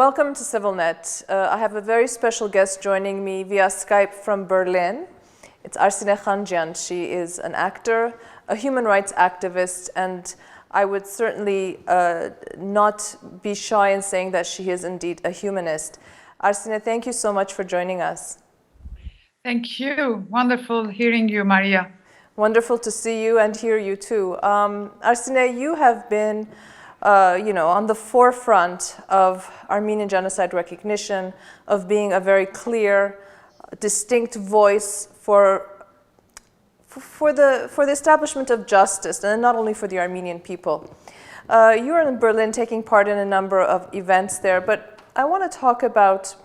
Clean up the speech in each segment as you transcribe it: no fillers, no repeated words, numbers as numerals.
Welcome to CivilNet. I have a very special guest joining me via Skype from Berlin. It's Arsinée Khanjian. She is an actor, a human rights activist, and I would certainly not be shy in saying that she is indeed a humanist. Arsinée, thank you so much for joining us. Thank you. Wonderful hearing you, Maria. Wonderful to see you and hear you too. Arsinée, you have been on the forefront of Armenian genocide recognition, of being a very clear, distinct voice for the establishment of justice, and not only for the Armenian people. You are in Berlin taking part in a number of events there, but I want to talk about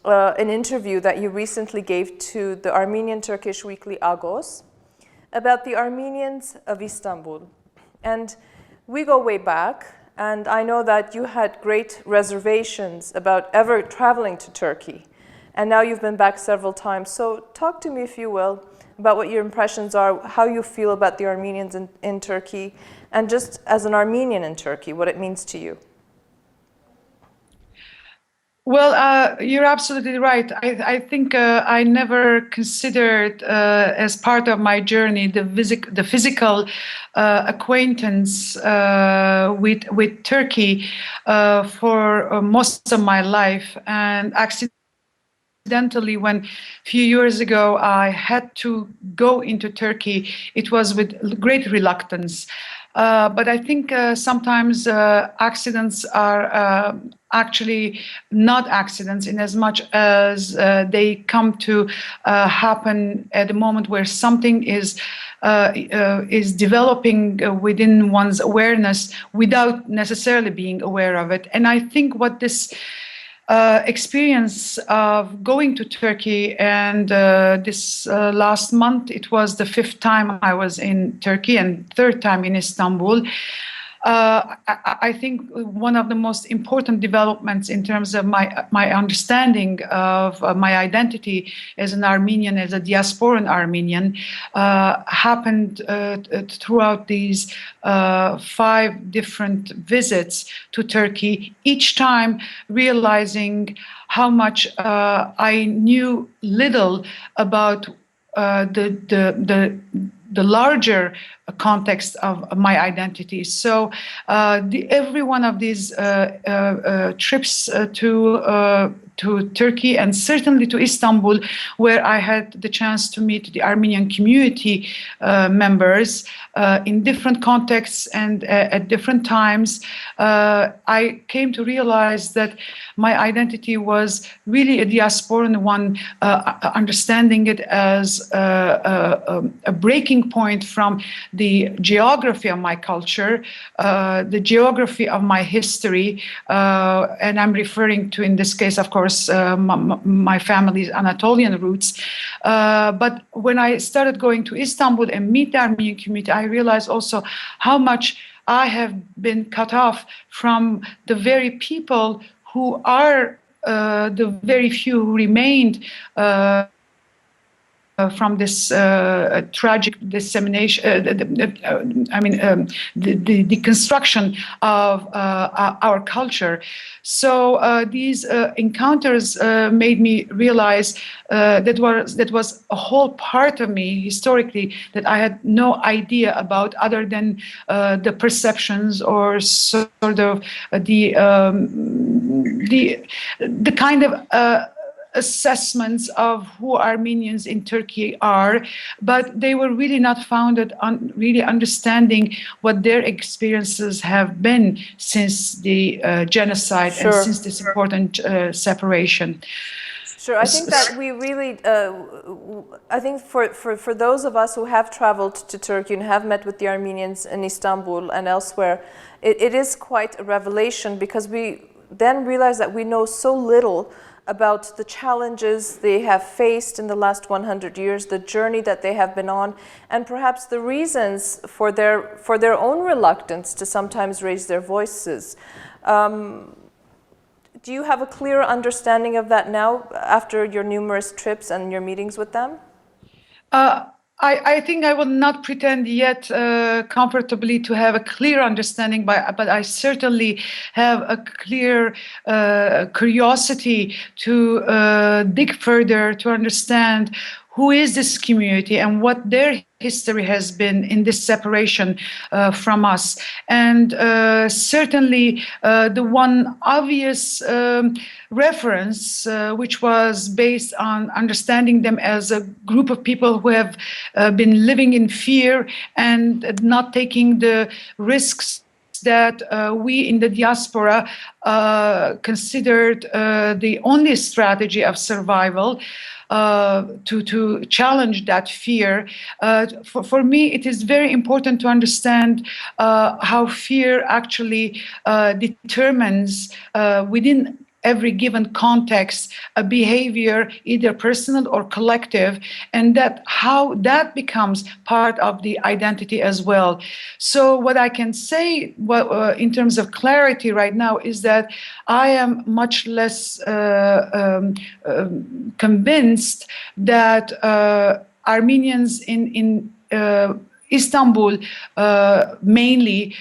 an interview that you recently gave to the Armenian-Turkish weekly Agos about the Armenians of Istanbul. And we go way back, and I know that you had great reservations about ever traveling to Turkey, and now you've been back several times. So talk to me, if you will, about what your impressions are, how you feel about the Armenians in Turkey, and just as an Armenian in Turkey, what it means to you. Well, you're absolutely right. I think I never considered as part of my journey the physical acquaintance with Turkey for most of my life, and accidentally, when a few years ago I had to go into Turkey, it was with great reluctance. But I think sometimes accidents are actually not accidents, in as much as they come to happen at the moment where something is developing within one's awareness without necessarily being aware of it. And I think what this experience of going to Turkey, and this last month, it was the 5th time I was in Turkey and 3rd time in Istanbul. I think one of the most important developments in terms of my understanding of my identity as an Armenian, as a diasporan Armenian, happened throughout these 5 different visits to Turkey, each time realizing how much I knew little about the larger context of my identity. So every one of these trips to Turkey, and certainly to Istanbul, where I had the chance to meet the Armenian community members in different contexts and at different times, I came to realize that my identity was really a diasporan one, understanding it as a breaking point from the geography of my culture, the geography of my history, and I'm referring to, in this case, of course, my family's Anatolian roots. But when I started going to Istanbul and meet the Armenian community, I realized also how much I have been cut off from the very people who are the very few who remained from this tragic dissemination, the deconstruction of our culture. So these encounters made me realize that was a whole part of me historically that I had no idea about, other than the perceptions or sort of the kind of assessments of who Armenians in Turkey are, but they were really not founded on really understanding what their experiences have been since the genocide. Sure. And since this important separation. Sure, I think that we really, I think for those of us who have traveled to Turkey and have met with the Armenians in Istanbul and elsewhere, it is quite a revelation, because we then realize that we know so little about the challenges they have faced in the last 100 years, the journey that they have been on, and perhaps the reasons for their own reluctance to sometimes raise their voices. Do you have a clearer understanding of that now, after your numerous trips and your meetings with them? I think I will not pretend yet comfortably to have a clear understanding, but I certainly have a clear curiosity to dig further, to understand who is this community and what their history has been in this separation from us. And certainly the one obvious reference, which was based on understanding them as a group of people who have been living in fear and not taking the risks that we in the diaspora considered the only strategy of survival, to challenge that fear. For me, it is very important to understand how fear actually determines within every given context a behavior, either personal or collective, and that how that becomes part of the identity as well. So what I can say in terms of clarity right now is that I am much less convinced that Armenians in Istanbul mainly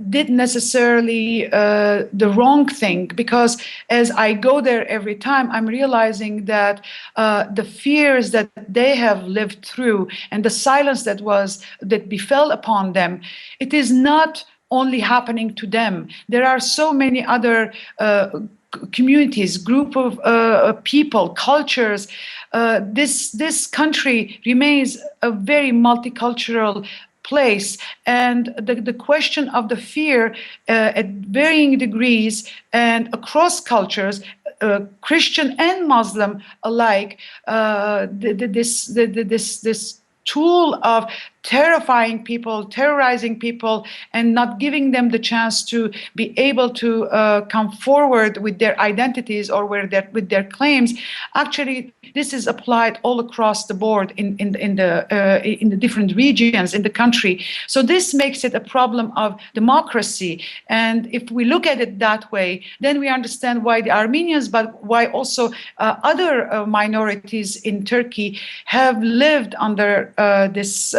did necessarily the wrong thing, because as I go there every time, I'm realizing that the fears that they have lived through and the silence that befell upon them, it is not only happening to them. There are so many other communities, group of people, cultures. This country remains a very multicultural place, and the question of the fear at varying degrees and across cultures, Christian and Muslim alike, this tool of terrifying people, terrorizing people, and not giving them the chance to be able to come forward with their identities or with their claims. Actually, this is applied all across the board in the different regions in the country. So this makes it a problem of democracy. And if we look at it that way, then we understand why the Armenians, but why also other minorities in Turkey have lived under this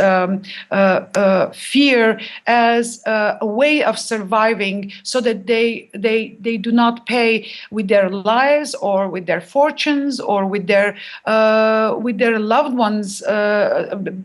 fear as a way of surviving, so that they do not pay with their lives or with their fortunes or with their loved ones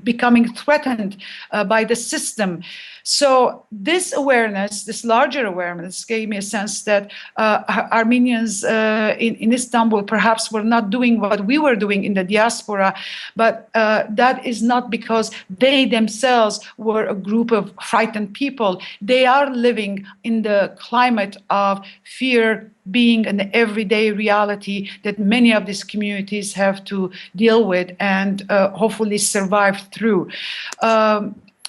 becoming threatened by the system. So this awareness, this larger awareness, gave me a sense that Armenians in Istanbul perhaps were not doing what we were doing in the diaspora, but that is not because they themselves were a group of frightened people. They are living in the climate of fear, being an everyday reality that many of these communities have to deal with and hopefully survive through.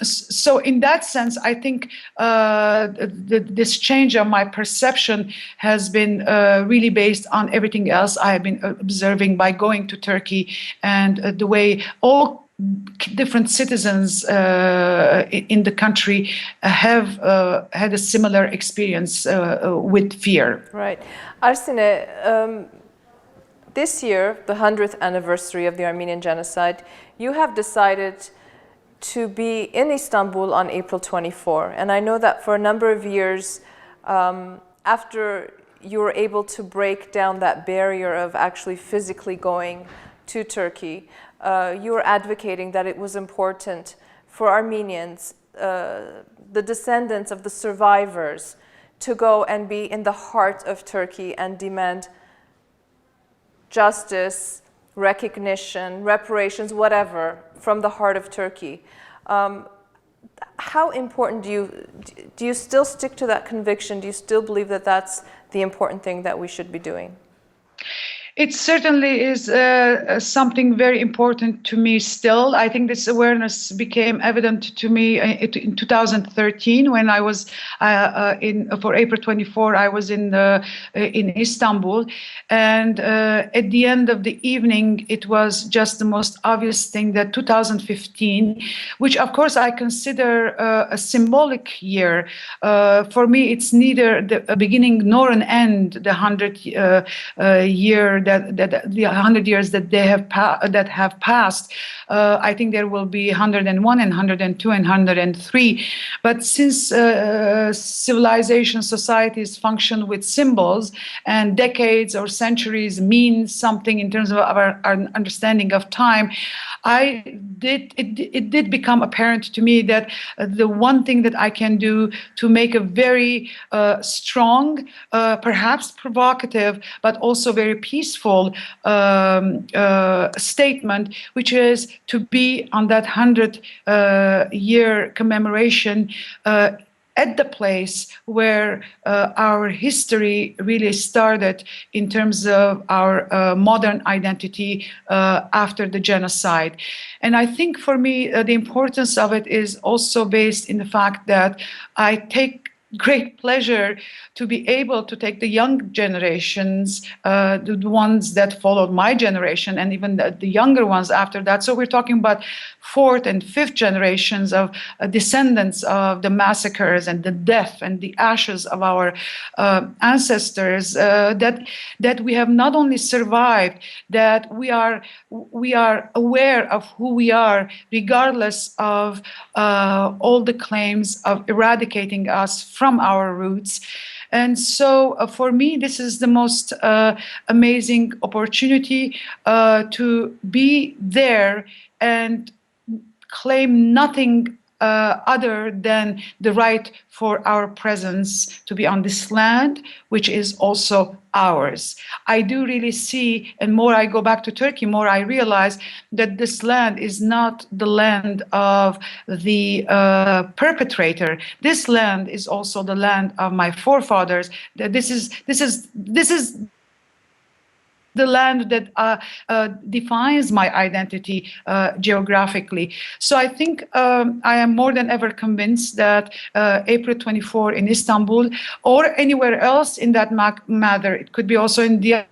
So in that sense, I think this change of my perception has been really based on everything else I have been observing by going to Turkey, and the way all different citizens in the country have had a similar experience with fear. Right. Arsiné, this year, the 100th anniversary of the Armenian Genocide, you have decided to be in Istanbul on April 24. And I know that for a number of years, after you were able to break down that barrier of actually physically going to Turkey, you were advocating that it was important for Armenians, the descendants of the survivors, to go and be in the heart of Turkey and demand justice, recognition, reparations, whatever, from the heart of Turkey. How important do you still stick to that conviction? Do you still believe that that's the important thing that we should be doing? It certainly is something very important to me still. I think this awareness became evident to me in 2013 when I was for April 24. I was in Istanbul, and at the end of the evening, it was just the most obvious thing that 2015, which of course I consider a symbolic year. For me, it's neither a beginning nor an end. The 100th year that the 100 years that they have passed, I think there will be 101 and 102 and 103. But since civilization, societies function with symbols, and decades or centuries mean something in terms of our understanding of time, it did become apparent to me that the one thing that I can do to make a very strong, perhaps provocative, but also very peaceful statement, which is to be on that 100-year commemoration at the place where our history really started in terms of our modern identity after the genocide. And I think for me, the importance of it is also based in the fact that I take great pleasure to be able to take the young generations, the ones that followed my generation, and even the younger ones after that. So we're talking about fourth and fifth generations of descendants of the massacres and the death and the ashes of our ancestors, that we have not only survived, that we are aware of who we are, regardless of all the claims of eradicating us from our roots. And so for me, this is the most amazing opportunity to be there and claim nothing other than the right for our presence to be on this land, which is also ours. I do really see, and more I go back to Turkey, more I realize that this land is not the land of the perpetrator. This land is also the land of my forefathers. That this is the land that defines my identity geographically. So I think I am more than ever convinced that April 24 in Istanbul or anywhere else in that matter, it could be also in Diyarbakir,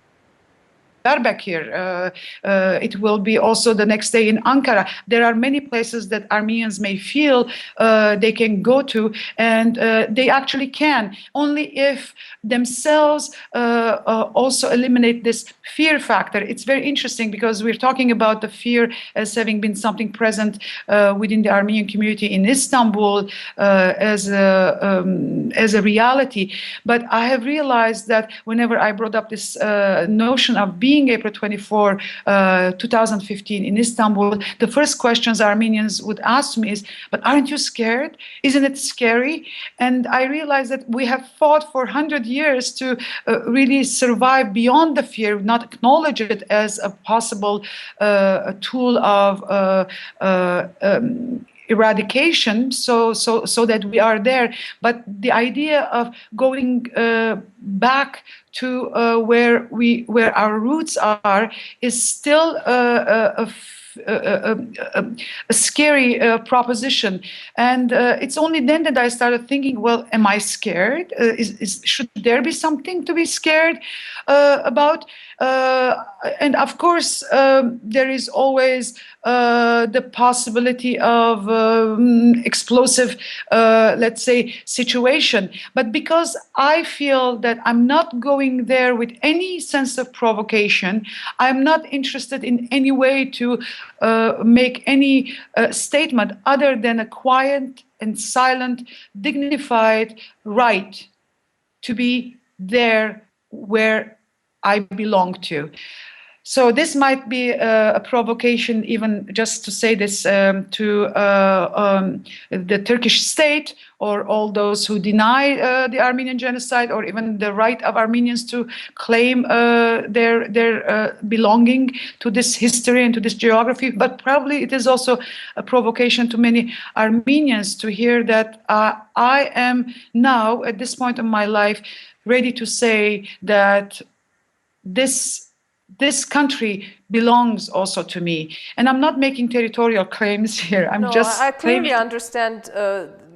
it will be also the next day in Ankara. There are many places that Armenians may feel they can go to, and they actually can, only if themselves also eliminate this fear factor. It's very interesting because we're talking about the fear as having been something present within the Armenian community in Istanbul as a reality. But I have realized that whenever I brought up this notion of being April 24, 2015 in Istanbul, the first questions Armenians would ask me is, but aren't you scared? Isn't it scary? And I realized that we have fought for 100 years to really survive beyond the fear, not acknowledge it as a possible tool of eradication, so that we are there. But the idea of going back to where our roots are is still a scary proposition. And it's only then that I started thinking, well, am I scared? Should there be something to be scared about? And of course, there is always the possibility of explosive, let's say, situation. But because I feel that I'm not going there with any sense of provocation, I'm not interested in any way to make any statement other than a quiet and silent, dignified right to be there where I belong to. So this might be a provocation, even just to say this to the Turkish state or all those who deny the Armenian genocide, or even the right of Armenians to claim their belonging to this history and to this geography. But probably it is also a provocation to many Armenians to hear that I am now, at this point in my life, ready to say that this country belongs also to me. And I'm not making territorial claims here. I clearly understand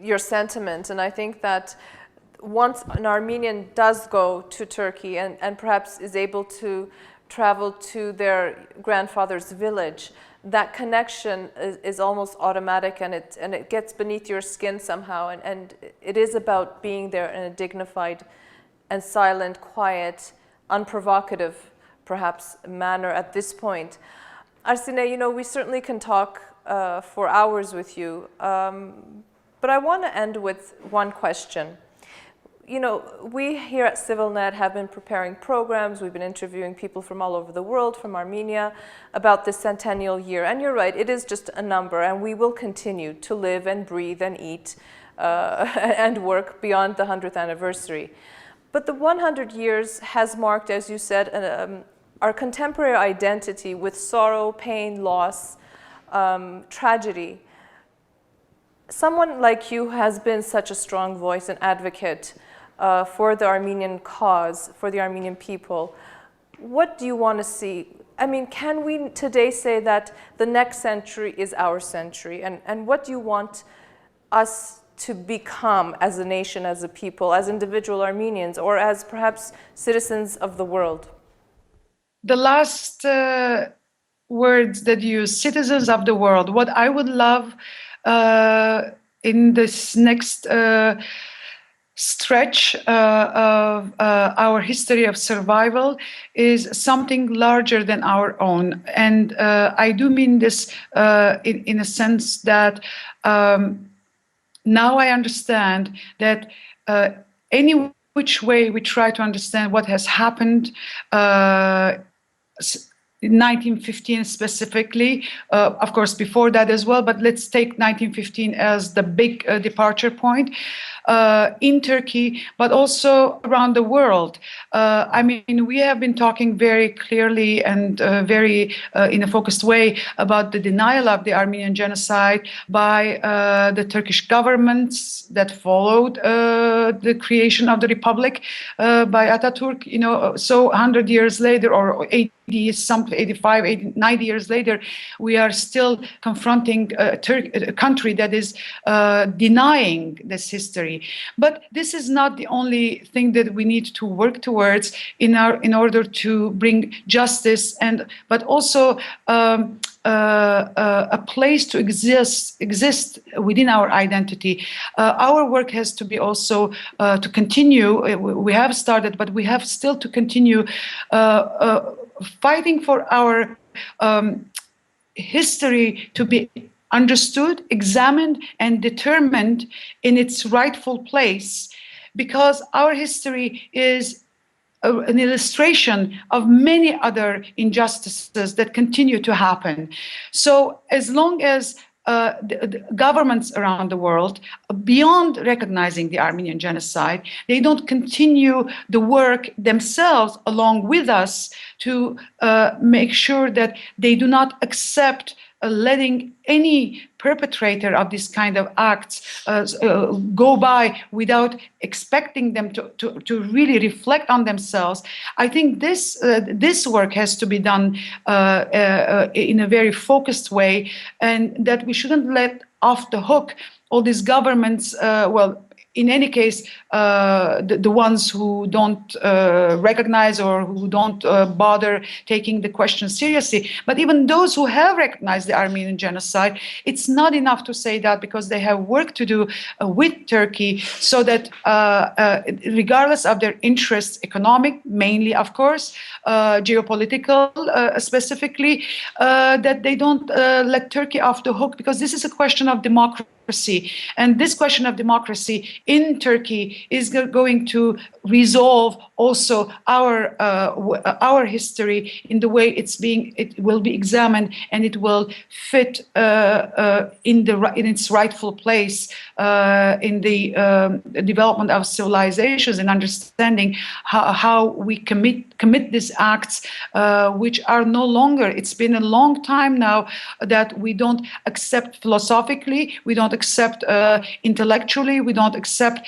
your sentiment. And I think that once an Armenian does go to Turkey and perhaps is able to travel to their grandfather's village, that connection is almost automatic, and it gets beneath your skin somehow. And it is about being there in a dignified and silent, quiet, unprovocative perhaps manner at this point. Arsinée, you know, we certainly can talk for hours with you, but I want to end with one question. You know, we here at CivilNet have been preparing programs, we've been interviewing people from all over the world, from Armenia, about this centennial year. And you're right, it is just a number, and we will continue to live and breathe and eat and work beyond the 100th anniversary. But the 100 years has marked, as you said, our contemporary identity with sorrow, pain, loss, tragedy. Someone like you has been such a strong voice and advocate for the Armenian cause, for the Armenian people. What do you want to see? I mean, can we today say that the next century is our century? And what do you want us to become as a nation, as a people, as individual Armenians, or as perhaps citizens of the world? The last words that you use, citizens of the world, what I would love in this next stretch of our history of survival is something larger than our own. And I do mean this in a sense that now I understand that any which way we try to understand what has happened in 1915 specifically, of course before that as well, but let's take 1915 as the big departure point in Turkey, but also around the world. I mean, we have been talking very clearly and very in a focused way about the denial of the Armenian genocide by the Turkish governments that followed the creation of the republic by Ataturk. You know, so 100 years later, or 85, 80, 90 years later, we are still confronting a country that is denying this history. But this is not the only thing that we need to work towards in order to bring justice, but also a place to exist within our identity. Our work has to be also to continue. We have started, but we have still to continue fighting for our history to be understood, examined, and determined in its rightful place, because our history is an illustration of many other injustices that continue to happen. So as long as the governments around the world, beyond recognizing the Armenian genocide, they don't continue the work themselves along with us to make sure that they do not accept letting any perpetrator of this kind of acts go by without expecting them to really reflect on themselves. I think this work has to be done in a very focused way, and that we shouldn't let off the hook all these governments, in any case, the ones who don't recognize or who don't bother taking the question seriously. But even those who have recognized the Armenian genocide, it's not enough to say that, because they have work to do with Turkey, so that regardless of their interests, economic mainly, of course, geopolitical specifically, that they don't let Turkey off the hook, because this is a question of democracy. And this question of democracy in Turkey is going to resolve also our history in the way it will be examined, and it will fit in its rightful place in the development of civilizations, and understanding how we commit these acts, which are no longer. It's been a long time now that we don't accept philosophically, we don't accept intellectually, we don't accept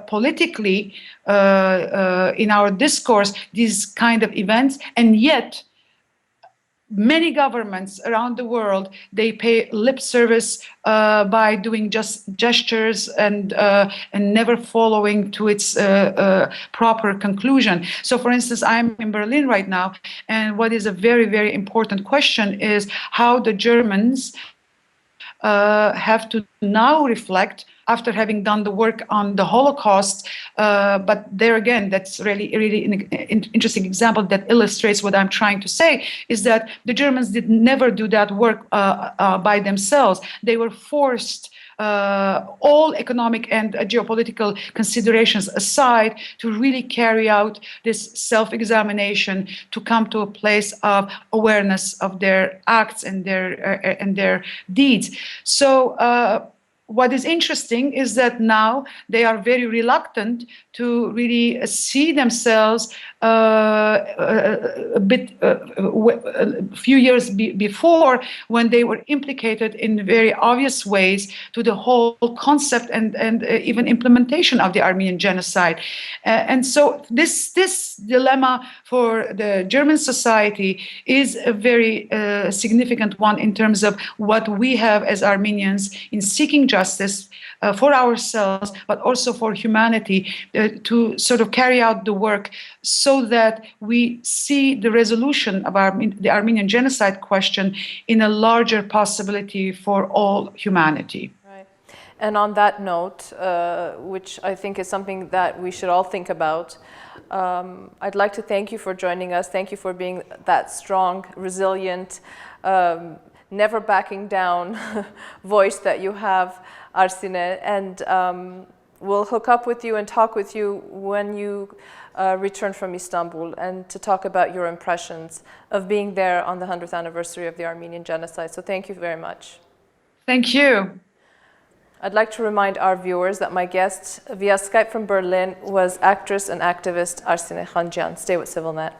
politically in our discourse these kind of events. And yet many governments around the world, they pay lip service by doing just gestures and never following to its proper conclusion. So for instance, I'm in Berlin right now, and what is a very, very important question is how the Germans have to now reflect after having done the work on the Holocaust. But there again, that's really an interesting example that illustrates what I'm trying to say, is that the Germans did never do that work by themselves. They were forced, all economic and geopolitical considerations aside, to really carry out this self-examination, to come to a place of awareness of their acts and their deeds. So what is interesting is that now they are very reluctant to really see themselves a few years before, when they were implicated in very obvious ways to the whole concept and even implementation of the Armenian Genocide. And so this dilemma for the German society is a very significant one in terms of what we have as Armenians in seeking justice for ourselves, but also for humanity, to sort of carry out the work so that we see the resolution of the Armenian genocide question in a larger possibility for all humanity. Right. And on that note, which I think is something that we should all think about, I'd like to thank you for joining us. Thank you for being that strong, resilient, never backing down voice that you have, Arsinée, and we'll hook up with you and talk with you when you return from Istanbul, and to talk about your impressions of being there on the 100th anniversary of the Armenian Genocide. So thank you very much. Thank you. I'd like to remind our viewers that my guest via Skype from Berlin was actress and activist Arsinée Khanjian. Stay with CivilNet.